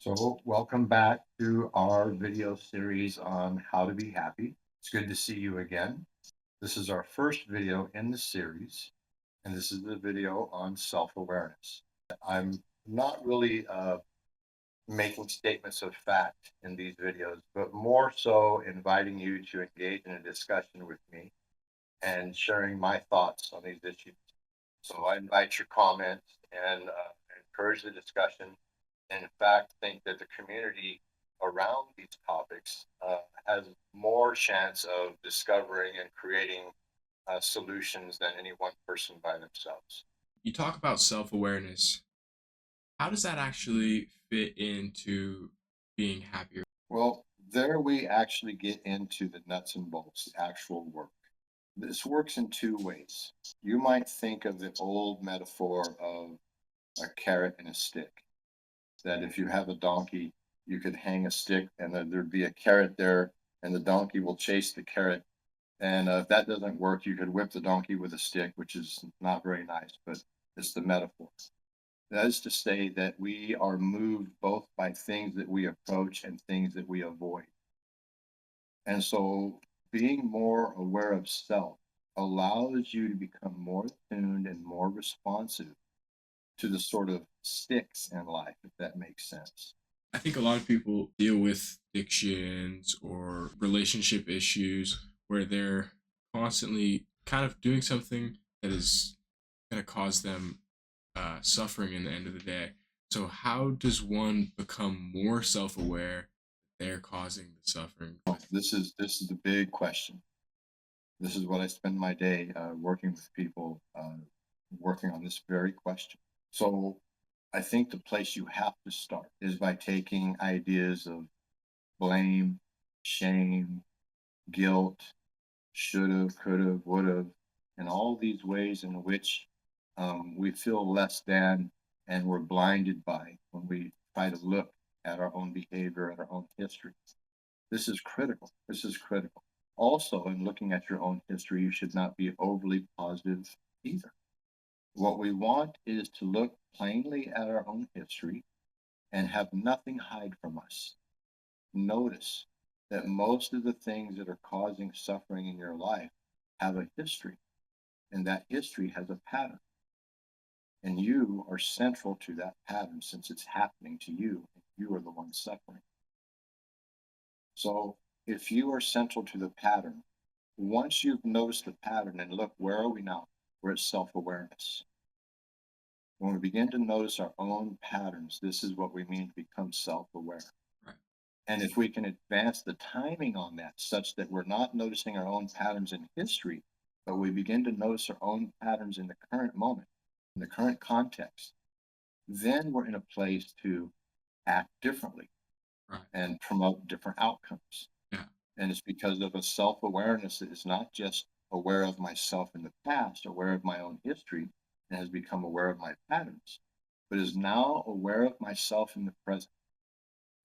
So welcome back to our video series on how to be happy. It's good to see you again. This is our first video in the series, and this is the video on self-awareness. I'm not really making statements of fact in these videos, but more so inviting you to engage in a discussion with me and sharing my thoughts on these issues. So I invite your comments and encourage the discussion. And in fact, think that the community around these topics has more chance of discovering and creating solutions than any one person by themselves. You talk about self-awareness. How does that actually fit into being happier? Well, there we actually get into the nuts and bolts, the actual work. This works in two ways. You might think of the old metaphor of a carrot and a stick, that if you have a donkey, you could hang a stick and then there'd be a carrot there, and the donkey will chase the carrot. And if that doesn't work, you could whip the donkey with a stick, which is not very nice, but it's the metaphor. That is to say that we are moved both by things that we approach and things that we avoid. And so being more aware of self allows you to become more tuned and more responsive to the sort of sticks in life, if that makes sense. I think a lot of people deal with addictions or relationship issues where they're constantly kind of doing something that is going to cause them suffering in the end of the day. So, how does one become more self aware that they're causing the suffering? This is the big question. This is what I spend my day working with people, working on this very question. So I think the place you have to start is by taking ideas of blame, shame, guilt, should have, could have, would have, and all these ways in which we feel less than and we're blinded by when we try to look at our own behavior and our own history. This is critical. This is critical. Also, in looking at your own history, you should not be overly positive either. What we want is to look plainly at our own history and have nothing hide from us. Notice that most of the things that are causing suffering in your life have a history, and that history has a pattern. And you are central to that pattern since it's happening to you, and you are the one suffering. So if you are central to the pattern, once you've noticed the pattern, and look, where are we now? We're at self awareness. When we begin to notice our own patterns, this is what we mean to become self aware. Right. And if we can advance the timing on that such that we're not noticing our own patterns in history, but we begin to notice our own patterns in the current moment, in the current context, then we're in a place to act differently Right. and promote different outcomes. Yeah. And it's because of a self awareness that is not just aware of myself in the past, aware of my own history, and has become aware of my patterns, but is now aware of myself in the present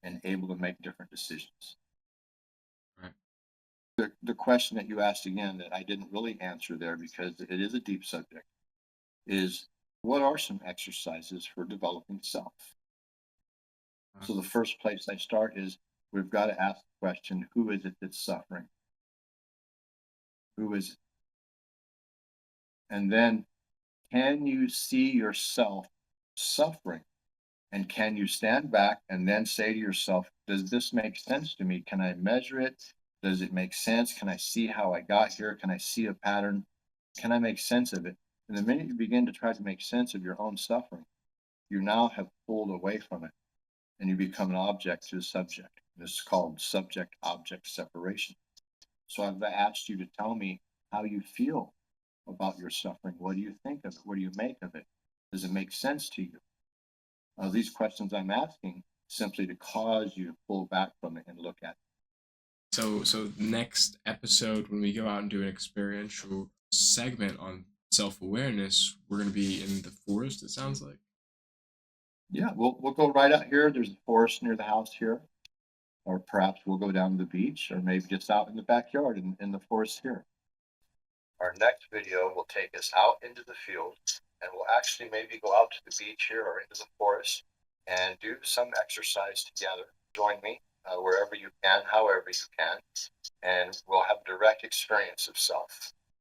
and able to make different decisions. Right. The question that you asked again that I didn't really answer there because it is a deep subject is what are some exercises for developing self? Uh, So the first place I start is we've got to ask the question, who is it that's suffering? Who is it? And then can you see yourself suffering? And can you stand back and then say to yourself, does this make sense to me? Can I measure it? Does it make sense? Can I see how I got here? Can I see a pattern? Can I make sense of it? And the minute you begin to try to make sense of your own suffering, you now have pulled away from it and you become an object to the subject. This is called subject object separation. So I've asked you to tell me how you feel about your suffering. What do you think of it? What do you make of it? Does it make sense to you? These questions I'm asking simply to cause you to pull back from it and look at it. so next episode, when we go out and do an experiential segment on self awareness, we're going to be in the forest. It sounds like. Yeah, we'll go right out here. There's a forest near the house here, or perhaps we'll go down to the beach, or maybe just out in the backyard in the forest here. Our next video will take us out into the field, and we'll actually maybe go out to the beach here or into the forest and do some exercise together. Join me wherever you can, however you can, and we'll have direct experience of self.